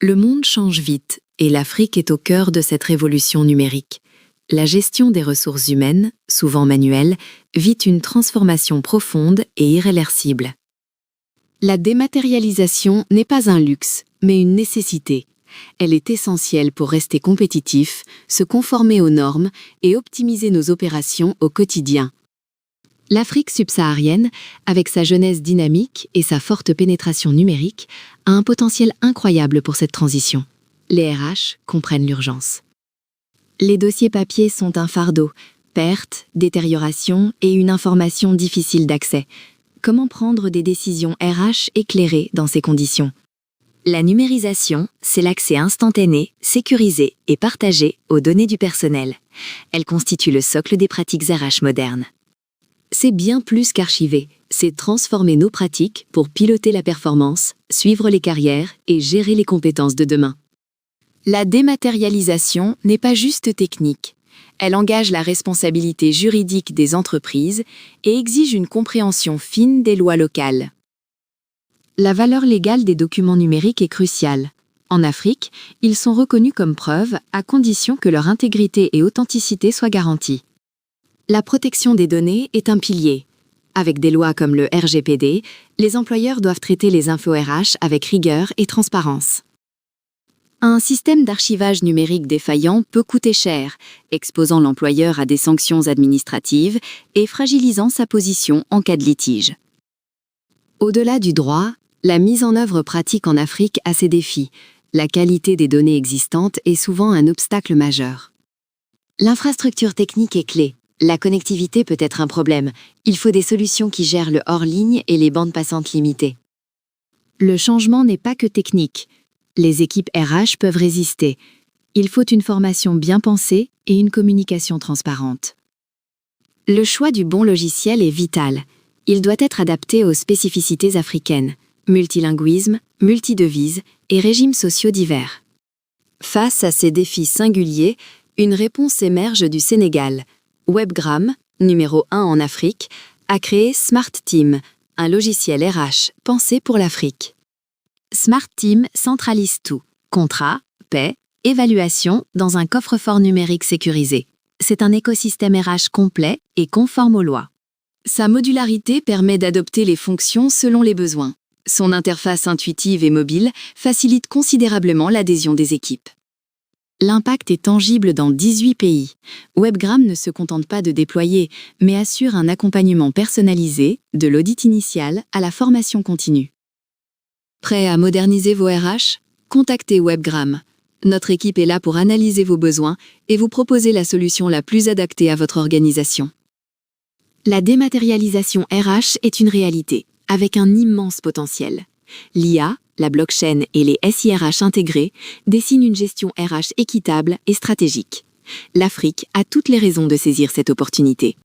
Le monde change vite et l'Afrique est au cœur de cette révolution numérique. La gestion des ressources humaines, souvent manuelle, vit une transformation profonde et irréversible. La dématérialisation n'est pas un luxe, mais une nécessité. Elle est essentielle pour rester compétitif, se conformer aux normes et optimiser nos opérations au quotidien. L'Afrique subsaharienne, avec sa jeunesse dynamique et sa forte pénétration numérique, a un potentiel incroyable pour cette transition. Les RH comprennent l'urgence. Les dossiers papier sont un fardeau, pertes, détérioration et une information difficile d'accès. Comment prendre des décisions RH éclairées dans ces conditions ? La numérisation, c'est l'accès instantané, sécurisé et partagé aux données du personnel. Elle constitue le socle des pratiques RH modernes. C'est bien plus qu'archiver, c'est transformer nos pratiques pour piloter la performance, suivre les carrières et gérer les compétences de demain. La dématérialisation n'est pas juste technique. Elle engage la responsabilité juridique des entreprises et exige une compréhension fine des lois locales. La valeur légale des documents numériques est cruciale. En Afrique, ils sont reconnus comme preuve à condition que leur intégrité et authenticité soient garanties. La protection des données est un pilier. Avec des lois comme le RGPD, les employeurs doivent traiter les infos RH avec rigueur et transparence. Un système d'archivage numérique défaillant peut coûter cher, exposant l'employeur à des sanctions administratives et fragilisant sa position en cas de litige. Au-delà du droit, la mise en œuvre pratique en Afrique a ses défis. La qualité des données existantes est souvent un obstacle majeur. L'infrastructure technique est clé. La connectivité peut être un problème. Il faut des solutions qui gèrent le hors-ligne et les bandes passantes limitées. Le changement n'est pas que technique. Les équipes RH peuvent résister. Il faut une formation bien pensée et une communication transparente. Le choix du bon logiciel est vital. Il doit être adapté aux spécificités africaines, multilinguisme, multidevises et régimes sociaux divers. Face à ces défis singuliers, une réponse émerge du Sénégal. Webgram, numéro 1 en Afrique, a créé Smart Team, un logiciel RH pensé pour l'Afrique. Smart Team centralise tout, contrat, paie, évaluation dans un coffre-fort numérique sécurisé. C'est un écosystème RH complet et conforme aux lois. Sa modularité permet d'adopter les fonctions selon les besoins. Son interface intuitive et mobile facilite considérablement l'adhésion des équipes. L'impact est tangible dans 18 pays. Webgram ne se contente pas de déployer, mais assure un accompagnement personnalisé, de l'audit initial à la formation continue. Prêt à moderniser vos RH ? Contactez Webgram. Notre équipe est là pour analyser vos besoins et vous proposer la solution la plus adaptée à votre organisation. La dématérialisation RH est une réalité, avec un immense potentiel. L'IA, la blockchain et les SIRH intégrés dessinent une gestion RH équitable et stratégique. L'Afrique a toutes les raisons de saisir cette opportunité.